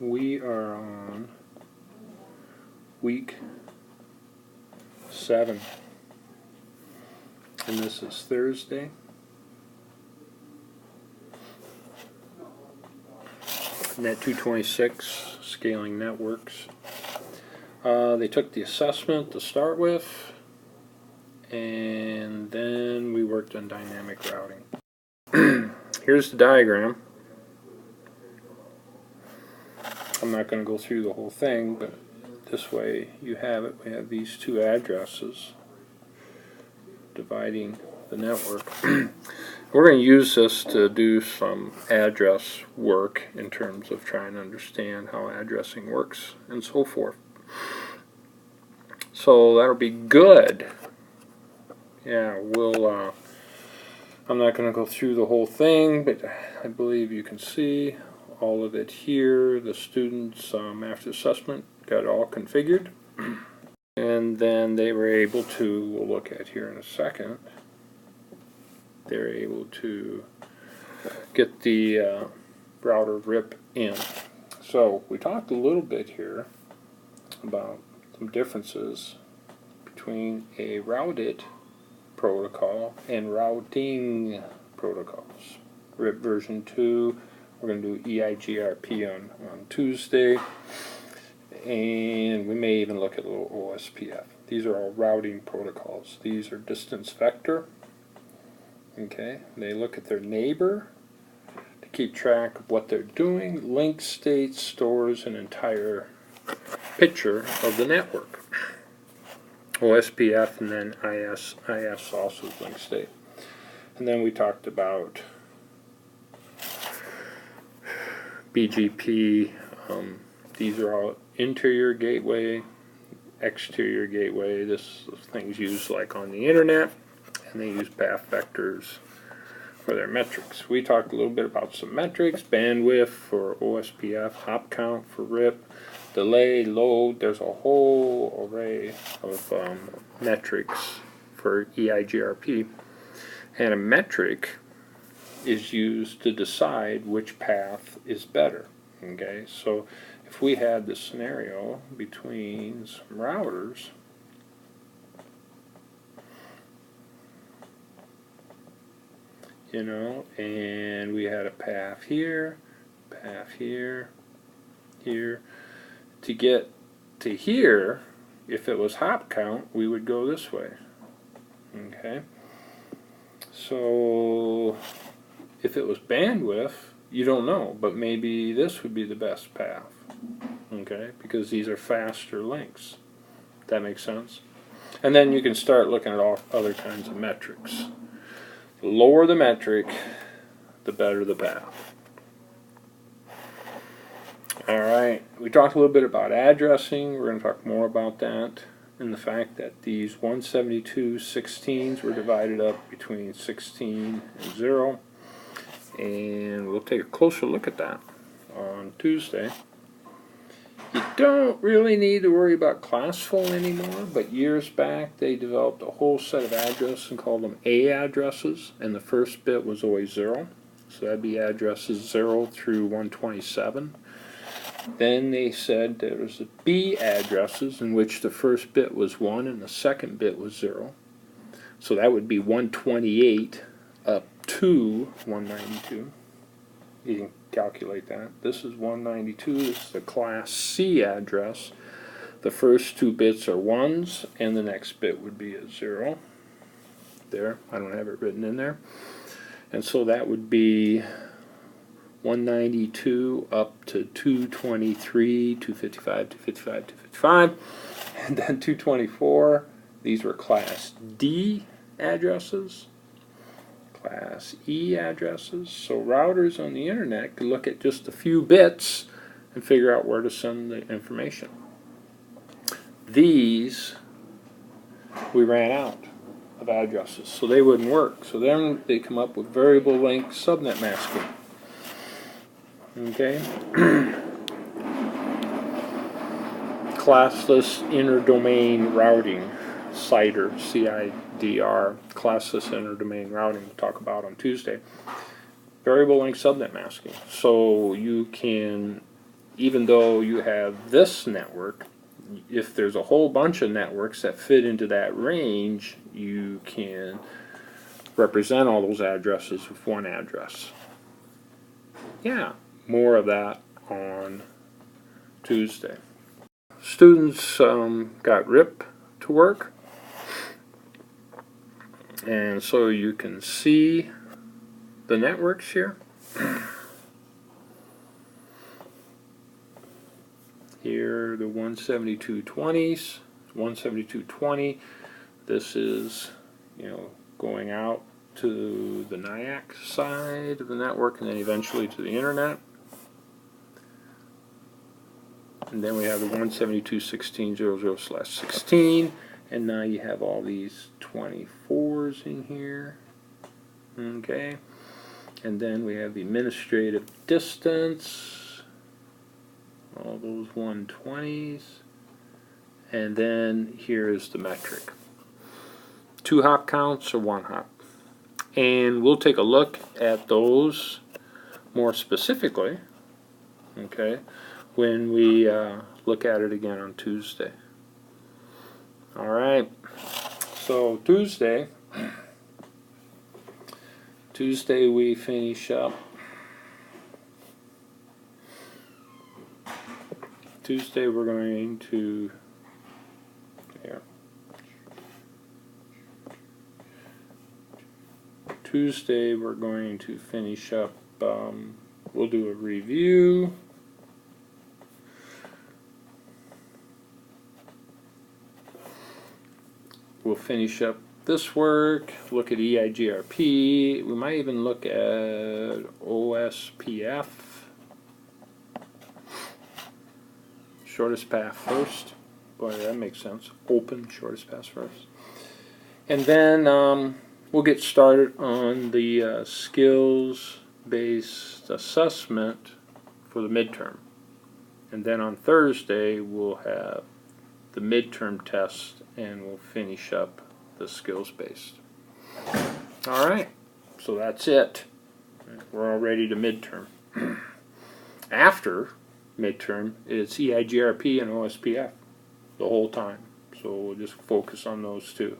We are on week 7, and this is Thursday. NET-226 scaling networks. They took the assessment to start with, and then we worked on dynamic routing. Here's the diagram. I'm not going to go through the whole thing, but this way you have it. We have these two addresses dividing the network. We're going to use this to do some address work in terms of trying to understand how addressing works and so forth. So that'll be good. Yeah, I'm not going to go through the whole thing, but I believe you can see all of it here. The students, after assessment, got it all configured. And then they were able to, we'll look at here in a second, they're able to get the router RIP in. So we talked a little bit here about some differences between a routed protocol and routing protocols. RIP version 2, we're going to do EIGRP on Tuesday, and we may even look at a little OSPF. These are all routing protocols. These are distance vector. Okay, they look at their neighbor to keep track of what they're doing. Link state stores an entire picture of the network. OSPF and then IS also is link state. And then we talked about BGP. These are all interior gateway, exterior gateway. This thing's used like on the internet, and they use path vectors for their metrics. We talked a little bit about some metrics: bandwidth for OSPF, hop count for RIP, delay, load. There's a whole array of metrics for EIGRP, and a metric is used to decide which path is better. Okay, so if we had the scenario between some routers, you know, and we had a path here, here. To get to here, if it was hop count, we would go this way. Okay, so if it was bandwidth, you don't know, but maybe this would be the best path. Okay, because these are faster links. That makes sense? And then you can start looking at all other kinds of metrics. The lower the metric, the better the path. Alright, we talked a little bit about addressing. We're going to talk more about that, and the fact that these 172.16s were divided up between 16 and 0. And we'll take a closer look at that on Tuesday. You don't really need to worry about classful anymore, but years back they developed a whole set of addresses and called them A addresses, and the first bit was always 0. So that'd be addresses 0 through 127. Then they said there was the B addresses, in which the first bit was 1 and the second bit was 0. So that would be 128 up to 192. You can calculate that. This is 192. This is the class C address. The first two bits are 1s, and the next bit would be a 0. There, I don't have it written in there. And so that would be 192 up to 223, 255, 255, 255, and then 224. These were class D addresses, class E addresses. So routers on the internet could look at just a few bits and figure out where to send the information. These, we ran out of addresses, so they wouldn't work. So then they come up with variable length subnet masking. Okay. Classless interdomain routing, CIDR, C-I-D-R, classless interdomain routing, we'll talk about on Tuesday. Variable length subnet masking. So you can even though you have this network, if there's a whole bunch of networks that fit into that range, you can represent all those addresses with one address. Yeah, more of that on Tuesday. Students got RIP to work, and so you can see the networks here. Here, the 172.20s, 172.20. This is, going out to the NIACC side of the network, and then eventually to the internet. And then we have the 172.16.00/16, and now you have all these 24s in here. Okay, and then we have the administrative distance, all those 120s, and then here is the metric. 2 hop counts or 1 hop. And we'll take a look at those more specifically, okay, when we look at it again on Tuesday. Alright, so Tuesday we finish up. Tuesday we're going to, here. Tuesday we're going to finish up, we'll do a review. We'll finish up this work, look at EIGRP, we might even look at OSPF, shortest path first. Boy, that makes sense. Open shortest path first. And then we'll get started on the skills-based assessment for the midterm. And then on Thursday we'll have the midterm test, and we'll finish up the skills-based. Alright, so that's it. We're all ready to midterm. After midterm, it's EIGRP and OSPF the whole time. So we'll just focus on those two.